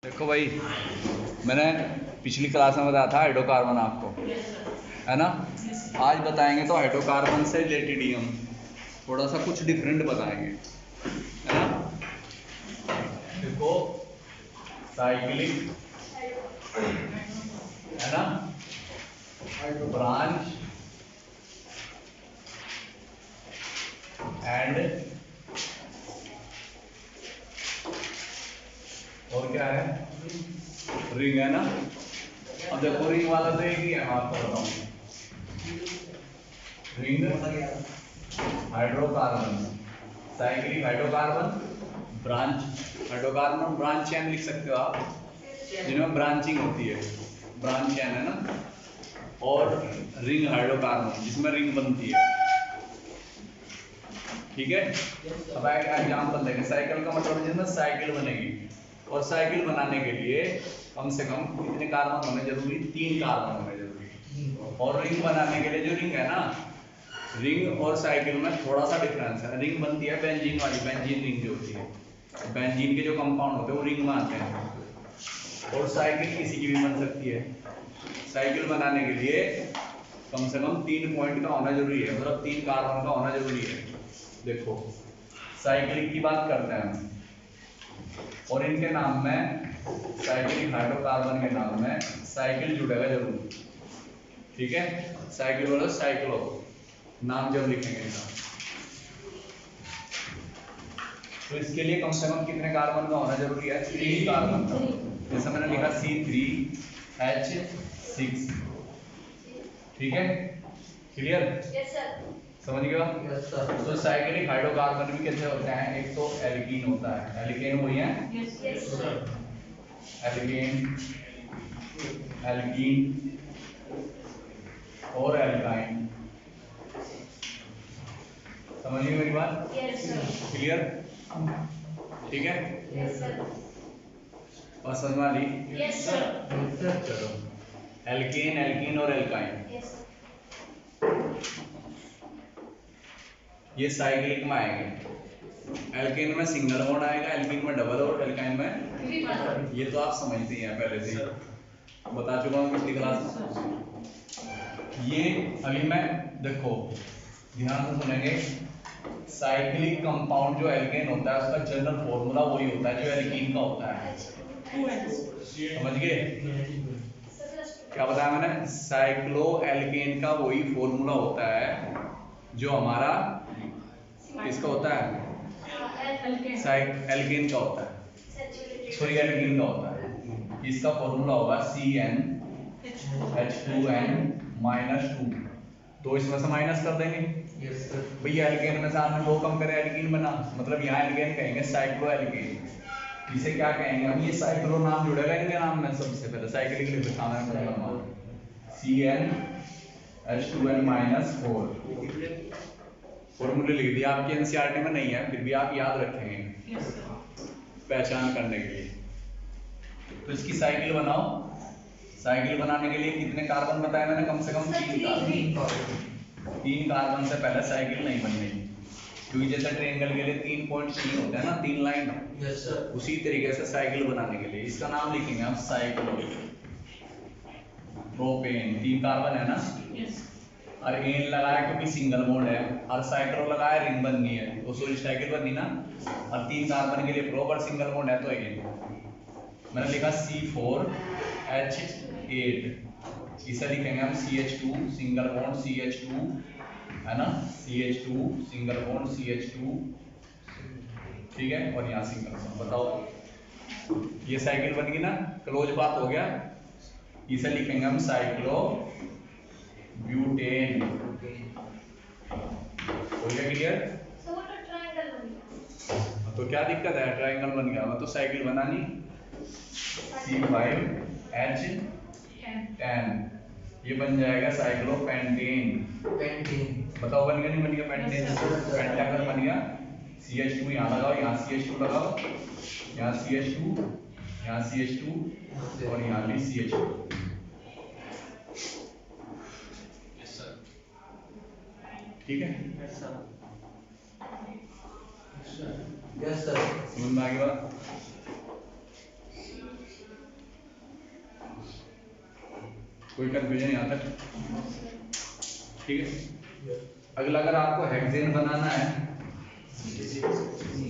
देखो भाई, मैंने पिछली क्लास में बताया था हाइड्रोकार्बन आपको, है ना। आज बताएंगे तो हाइड्रोकार्बन से रिलेटेड ही हम थोड़ा सा कुछ डिफरेंट बताएंगे, है ना। देखो, साइक्लिक, है ना, ब्रांच एंड और क्या है, रिंग, है ना। अब देखो, रिंग वाला तो एक ही है, मैं आपको बताऊं। Ring hydrocarbon, cyclic hydrocarbon, branch hydrocarbon, branch chain लिख सकते हो आप, जिनमें ब्रांचिंग होती है, ब्रांच चेन, है ना। और रिंग हाइड्रोकार्बन, जिसमें रिंग बनती है, ठीक है। अब एक एग्जाम्पल देंगे, साइकिल का मतलब जिसमें साइकिल बनेगी, और साइकिल बनाने के लिए कम से कम कितने कार्बन होने जरूरी, 3 कार्बन होने जरूरी। और रिंग बनाने के लिए जो रिंग है ना, रिंग और साइकिल में थोड़ा सा डिफरेंस है। रिंग बनती है बेंजीन वाली, बेंजीन रिंग जो होती है, बेंजीन के जो कंपाउंड होते हैं वो रिंग में आते हैं। और साइकिल किसी की भी बन सकती है। साइकिल बनाने के लिए कम से कम 3 पॉइंट का होना जरूरी है, मतलब 3 कार्बन का होना जरूरी है। देखो, साइकिल की बात करते हैं हम, और इनके नाम में, साइक्लिक हाइड्रोकार्बन के नाम में साइकिल जुड़ेगा जरूर, ठीक है। साइकिल बोलो, साइक्लो नाम जब लिखेंगे इनका, तो इसके लिए कम से कम कितने कार्बन का होना जरूरी है, 3 कार्बन का। जैसे मैंने लिखा C3H6, ठीक है, क्लियर, यस सर, समझ गया। Yes sir. तो साइक्लिक हाइड्रोकार्बन भी कैसे होते हैं, एक तो एल्कीन होता है, एल्केन वही है, यस सर, एल्केन, एल्कीन और एल्काइन। समझिए मेरी बात, यस सर, क्लियर, ठीक है। यस सर, और समझ में आ रही, यस सर, चलो, एल्केन, एल्कीन और एल्काइन, यस ये साइक्लिक में आएंगे। एल्केन में सिंगल बॉन्ड आएगा, एल्कीन में डबल, और एल्काइन में सर, ये तो आप समझते ही हैं, पहले से ही बता चुका हूँ पिछली क्लास में। ये अभी मैं, देखो ध्यान से सुनेंगे, साइक्लिक कंपाउंड जो एल्केन होता है उसका जनरल फॉर्मूला वही होता है जो एल्कीन का होता है, समझ गए। क्या बताया मैंने, साइक्लो एल्केन का वही फॉर्मूला होता है जो हमारा किसका होता है, एल्केन का होता है, सॉरी एल्कीन का होता है। इसका फॉर्मूला होगा CnH2n-2, तो इसमें से माइनस कर देंगे। Yes sir. भैया एल्केन में से आपने 2 कम करे, एल्कीन बना, मतलब यहाँ एल्केन कहेंगे, साइक्लो एल्केन। इसे क्या कहेंगे हम, ये साइक्लो नाम जुड़ेगा इनके नाम में, सबसे पहले साइक्लिक लिख लिखा है CnH2n-4, फॉर्मूले लिख दिया, आपकी एनसीईआरटी में नहीं है, फिर भी आप याद रखेंगे पहचान करने के लिए। तो इसकी साइकिल बनाओ। साइकिल बनाने के लिए कितने कार्बन बताया मैंने, कम से कम 3 कार्बन। 3 कार्बन से पहले साइकिल नहीं बननी, क्योंकि जैसे ट्रायंगल के लिए 3 पॉइंट चाहिए होते हैं ना, 3 लाइन, यस सर। उसी तरीके से साइकिल बनाने के लिए इसका नाम लिखेंगे आप साइक्लो प्रोपेन। 3 कार्बन है ना, और एन लगाया क्योंकि सिंगल बॉन्ड है, और साइक्लो लगाया रिंग बननी है, तो सॉरी साइकिल बननी ना, और 3 कार्बन के लिए प्रॉपर सिंगल बॉन्ड है तो एन। मैंने लिखा C4H8, इसे लिखेंगे हम CH2 सिंगल बॉन्ड CH2, है ना, CH2 सिंगल बॉन्ड CH2, ठीक है, और यहाँ सिंगल बॉन्ड। बताओ, ये साइकिल बन गई ना, क्लोज बात हो गया। इसे लिखेंगे हम साइक्लो ब्यूटेन, हो गया क्लियर। सो वो तो ट्रायंगल बन गया, तो क्या दिक्कत है, ट्रायंगल बन गया, तो साइकिल बनानी C5H10, ये बन जाएगा साइक्लोपेंटेन। पेंटिंग। बताओ बन गया नहीं बन गया, पेंटेन। Yes, sir. पेंटागन बन गया। CH2 यहाँ लगाओ, यहाँ CH2 लगाओ, यहाँ CH2, यहाँ CH2 और यहाँ भी CH2। ठीक है, यस सर। समझ में आ गया बात? कोई कंफ्यूजन यहाँ तक? ठीक है। अगला अगर आपको हेक्सेन बनाना है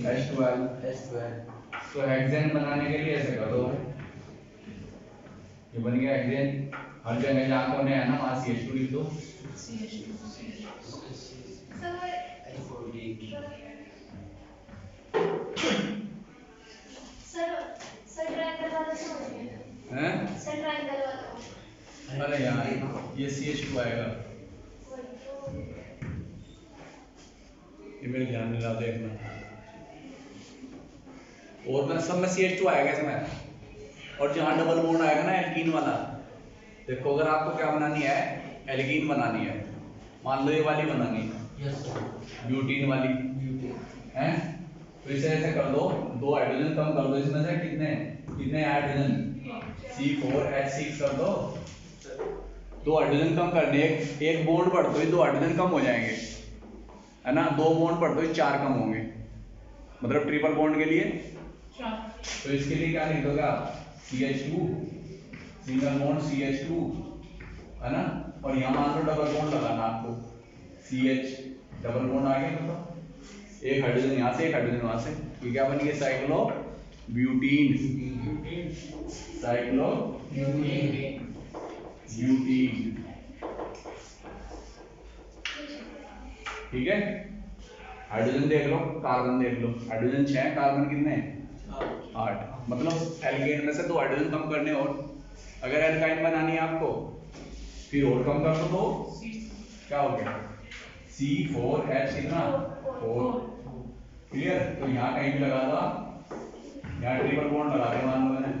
H12, तो हेक्सेन बनाने के लिए ऐसे करो, ये बन गया हेक्सेन। हर जगह जहाँ कोने है ना वहाँ CH2 लिख दो। अरे यार ये CH2 आएगा, ये मेरे ध्यान में ला देखना, और मैं सब में CH2 आएगा इसमें। और जहाँ डबल बॉन्ड आएगा ना एल्कीन वाला, देखो अगर आपको क्या बनानी है, एल्कीन बनानी है, मान लो ये वाली बनानी है, ब्यूटीन वाली है, तो इसे ऐसे कर दो, 2 हाइड्रोजन कम कर दो इसमें से, कितने हाइड्रोजन, C4H6 कर दो। 2 हाइड्रोजन कम करने, एक बॉन्ड बढ़ तो 2 हाइड्रोजन कम हो जाएंगे, है ना, 2 बॉन्ड बढ़ तो 4 कम होंगे, मतलब ट्रिपल बॉन्ड के लिए। तो इसके लिए क्या लिख दोगे आप, CH2 सिंगल बॉन्ड CH2, है ना, और यहाँ मान लो डबल बॉन्ड लगाना आपको, CH डबल बॉन्ड आ गया, मतलब एक हाइड्रोजन यहाँ से, एक हाइड्रोजन वहां से, तो क्या बन गया, साइक्लो ब्यूटीन, साइक्लो ब्यूटीन। ठीक है, हाइड्रोजन देख लो, कार्बन देख लो, हाइड्रोजन 6, कार्बन कितने, 8, मतलब एल्केन में से 2 हाइड्रोजन कम करने, और अगर एल्काइन बनानी है आपको फिर और कम कर दो, क्या हो गया, C4H कितना, 4। क्लियर, तो यहाँ कहीं भी लगा दो आप, यहाँ ट्रिपल बॉन्ड लगा दे मान लो मैंने,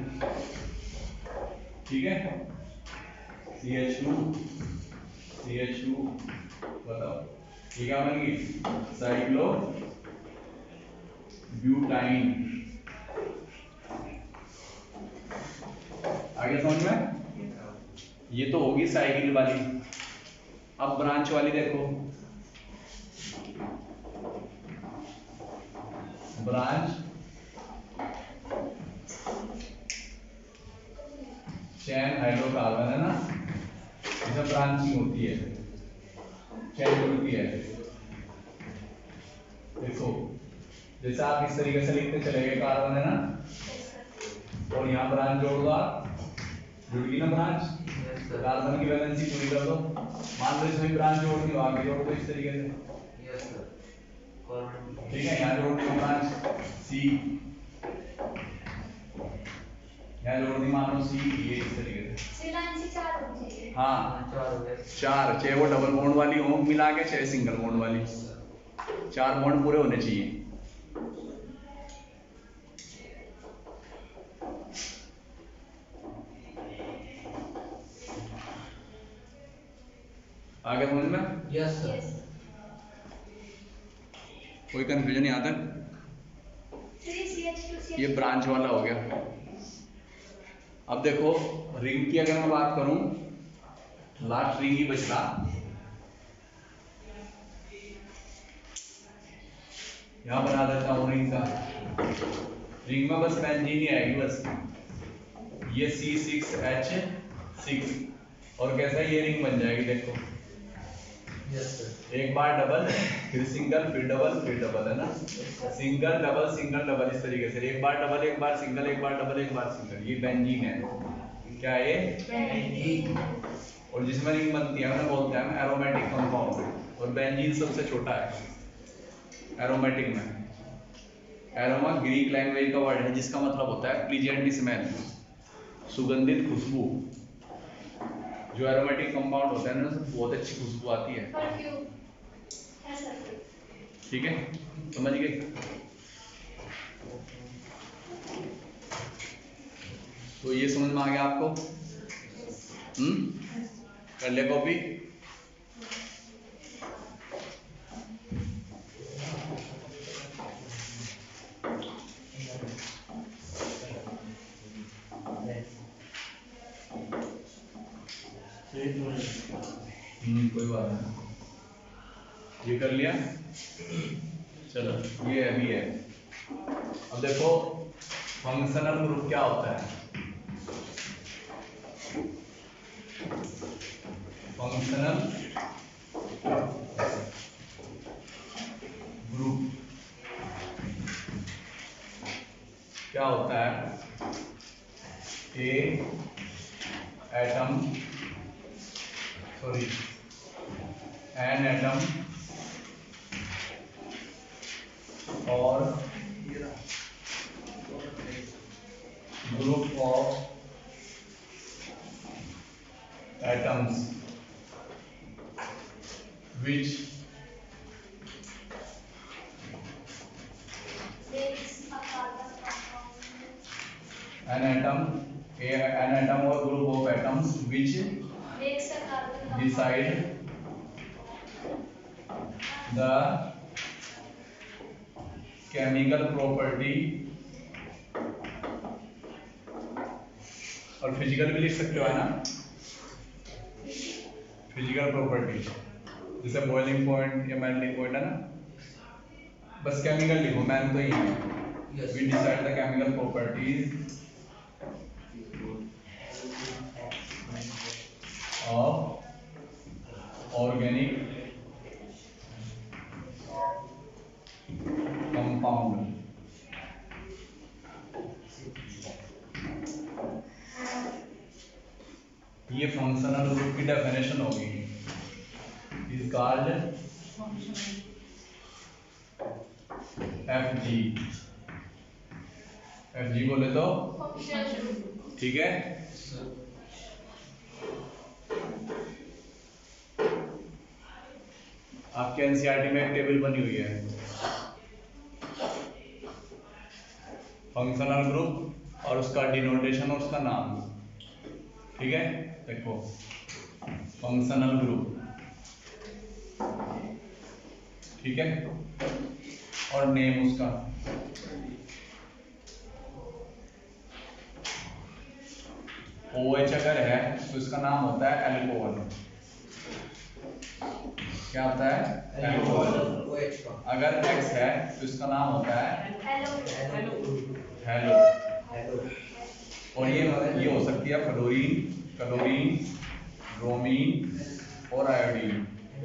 ठीक है, CH2 बताओ ये क्या बन गई, साइक्लो ब्यूटाइन। आगे समझ में, ये तो होगी साइकिल वाली। अब ब्रांच वाली देखो, ब्रांच चैन हाइड्रोकार्बन है ना, इसमें ब्रांचिंग होती है, चैन जुड़ती है। देखो जैसे आप इस तरीके से लिखते चले गए, कार्बन है ना, और यहाँ ब्रांच जोड़ दो आप, जुड़ गई ना ब्रांच, कार्बन की वैलेंसी पूरी कर दो, मान लो इसमें ब्रांच जोड़ दी, आगे जोड़ दो इस तरीके से, ठीक है, यहाँ जोड़ दी ब्रांच C, यहाँ जोड़ दी मान लो C, ये इस तरीके से, हाँ 4, 6 वो डबल बॉन्ड वाली हो मिला के, 6 सिंगल बॉन्ड वाली, 4 बॉन्ड पूरे होने चाहिए। आगे समझ में, यस सर, कोई कंफ्यूजन यहाँ तक? ये ब्रांच वाला हो गया। अब देखो रिंग की अगर मैं बात करूं, लास्ट रिंग ही बचला, यहां बना देता हूं रिंग का, रिंग में बस बेंजीन ही आएगी बस, ये C6H6, और कैसा ये रिंग बन जाएगी देखो, एक बार डबल फिर सिंगल फिर डबल फिर डबल, है ना, सिंगल डबल इस तरीके से, एक बार डबल एक बार सिंगल एक बार डबल एक बार सिंगल, ये बेंजीन है। क्या है ये, बेंजीन। और जिसमें रिंग बनती है उन्हें बोलते हैं एरोमेटिक कंपाउंड, और बेंजीन सबसे छोटा है एरोमेटिक में। एरोमा ग्रीक लैंग्वेज का वर्ड है जिसका मतलब होता है प्लीजेंट स्मेल, सुगंधित खुशबू। जो एरोमेटिक कंपाउंड होता है ना बहुत अच्छी खुशबू आती है, ठीक है, समझ गए। तो ये समझ में आ गया आपको, कर ले कॉपी। कोई बात नहीं, ये कर लिया, चलो ये अभी है। अब देखो फंक्शनल ग्रुप क्या होता है, फंक्शनल ग्रुप क्या होता है? ए एटम सॉरी एन एटम और group of atoms which an atom or group of atoms which decide the chemical property और फिजिकल भी लिख सकते हो है ना, फिजिकल प्रॉपर्टी जैसे बॉइलिंग पॉइंट या मेल्टिंग पॉइंट है ना, बस केमिकल लिखो, मैन तो ही है। We decide the chemical properties of organic compound. ये फंक्शनल ग्रुप की डेफिनेशन होगी, इज कॉल्ड एफजी। एफजी बोले तो ठीक है। आपके एनसीईआरटी में एक टेबल बनी हुई है, फंक्शनल ग्रुप और उसका डिनोटेशन और उसका नाम, ठीक है। देखो फंक्शनल ग्रुप, ठीक है, और नेम उसका OH अगर है तो इसका नाम होता है एल्कोहल। क्या होता है? एल्कोहल। अगर X है तो इसका नाम होता है हेलो। और ये हो सकती है फ्लोरीन, क्लोरीन, ब्रोमीन और आयोडीन।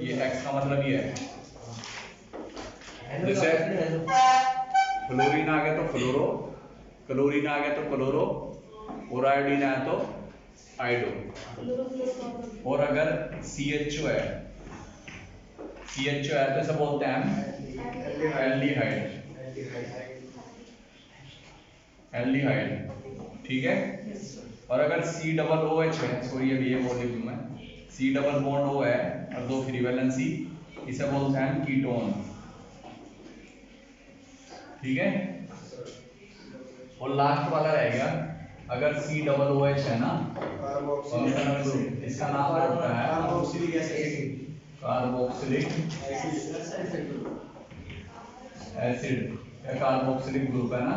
ये X का मतलब ये है, जैसे फ्लोरीन आ गया तो फ्लोरो, क्लोरीन आ गया तो क्लोरो और आयोडीन आया तो आयोडो। और अगर CHO है, CHO है तो इसे बोलते हैं हम एल्डिहाइड, एल्डिहाइड, ठीक है। और अगर COOH है, सॉरी अभी ये बोल दूं मैं, C डबल बॉन्ड O है और दो फ्री वैलेंसी, इसे बोलते हैं कीटोन, ठीक है। और लास्ट वाला रहेगा, अगर COOH है ना, फंक्शनल ग्रुप, इसका नाम होता है कार्बोक्सिलिक एसिड या कार्बोक्सिलिक ग्रुप है ना।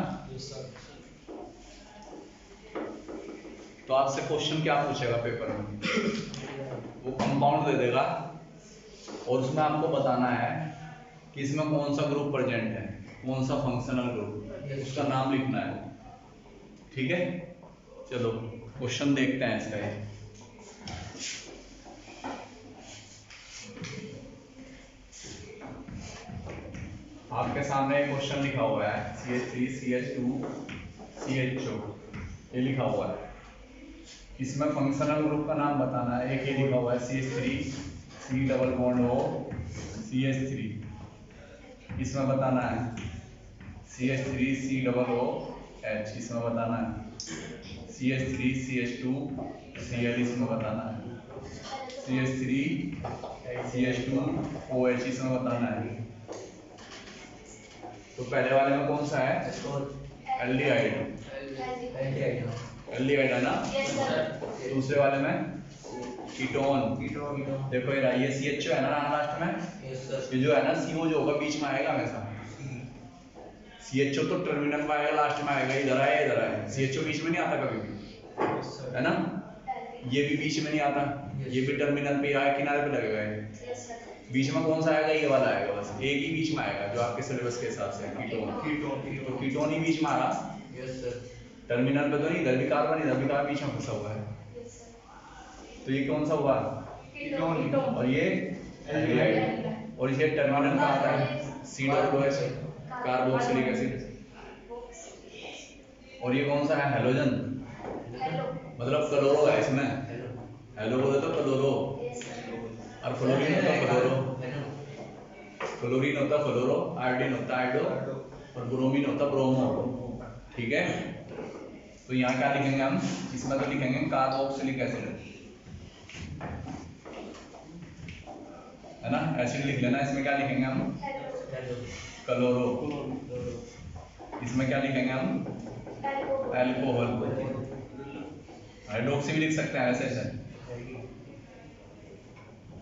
तो आपसे क्वेश्चन क्या पूछेगा पेपर में, वो कंपाउंड दे देगा और उसमें आपको बताना है कि इसमें कौन सा ग्रुप प्रेजेंट है, कौन सा फंक्शनल ग्रुप, उसका नाम लिखना है, ठीक है। चलो क्वेश्चन देखते हैं इसका। ये आपके सामने एक क्वेश्चन लिखा हुआ है, CH3 CH2 CHO, ये लिखा हुआ है। इसमें फंक्शनल ग्रुप का नाम बताना है। एक ये लिखा हुआ है CH3 C double bond O CH3, इसमें बताना है CH3 C double O H, इसमें बताना है CH3 CH2 Cl, इसमें बताना है CH3 CH2 OH, इसमें बताना है। तो पहले वाले में कौन सा है? एल्डिहाइड, एल्डिहाइड है ना। दूसरे वाले में कीटोन, देखो ये CHO है ना लास्ट में, ये जो है ना CO जो होगा बीच में आएगा हमेशा। CHO तो टर्मिनल में आएगा, लास्ट में आएगा, इधर आया इधर आया, CHO बीच में नहीं आता कभी भी, है ना। ये भी बीच में नहीं आता, ये भी टर्मिनल पे आया, किनारे पे लगेगा ये। बीच में कौन सा आएगा? ये वाला आएगा, बस एक ही बीच में आएगा जो आपके सिलेबस के हिसाब से कीटोन। तो कीटोन ही बीच में आ रहा, टर्मिनल पे तो नहीं, इधर भी कार्बन इधर भी कार्बन बीच में फंसा हुआ है, तो ये कौन सा हुआ? कीटोन। और ये एल्डिहाइड। और ये टर्मिनल कहाँ आता है? C+H carboxylic acid. और ये कौन सा है? हैलोजन, मतलब क्लोरो है इसमें। हेलो बोले तो क्लोरो, और फ्लोरीन होता फ्लोरो, क्लोरीन होता फ्लोरो, आयोडीन होता आयोडो, और ब्रोमीन होता ब्रोमो। ठीक है, तो यहाँ क्या लिखेंगे हम? इसमें तो लिखेंगे कार्बोक्सिलिक एसिड, है ना? एसिड लिख लेना। इसमें क्या लिखेंगे हम? क्लोरो। इसमें क्या लिखेंगे हम? अल्कोहल। हाइड्रोक्सी भी लिख सकते हैं ऐसे ऐसे,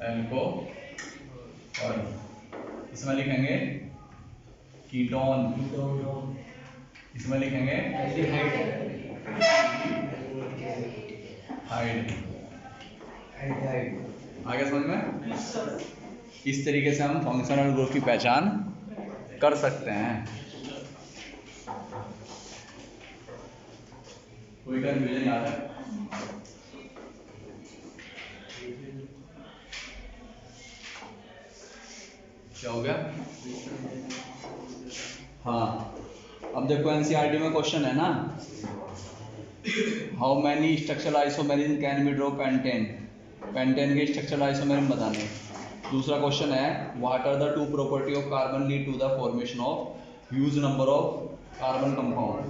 अल्कोहल। इसमें लिखेंगे कीटोन, इसमें लिखेंगे हाइड। आगे समझ में? इस तरीके से हम फंक्शनल ग्रुप की पहचान कर सकते हैं। कोई कंफ्यूजन याद है? क्या हो गया? हाँ, अब देखो एनसीईआरटी में क्वेश्चन है ना, how many structural isomerism can be draw pentane. Pentane के स्ट्रक्चरल आइसोमेरिज्म बताने। दूसरा क्वेश्चन है, what are the two property of carbon lead to the formation of huge number of carbon compound,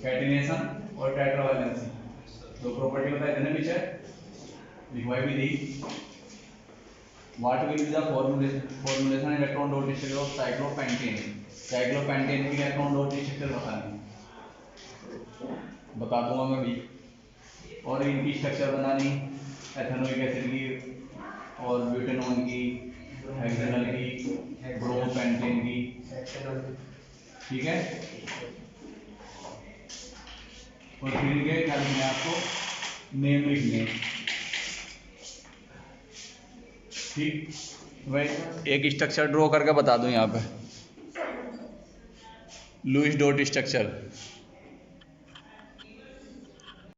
catenation और tetravalency. दो property बताई देने पीछे, लिखवाई भी दी। What will be the formulation electron dot structure of cyclopentane. Cyclopentane की electron dot structure बतानी, बता दूंगा मैं भी। और इनकी स्ट्रक्चर बनानी, एथेनोइक एसिड की और ब्यूटेनॉन की, हेक्सेनल की, ब्रोमोपेंटेन की। ठीक है, और फिर इनके क्या लिखना है आपको? नेम लिखने। ठीक भाई, एक स्ट्रक्चर ड्रॉ करके बता दूं यहाँ पे, लुईस डॉट स्ट्रक्चर।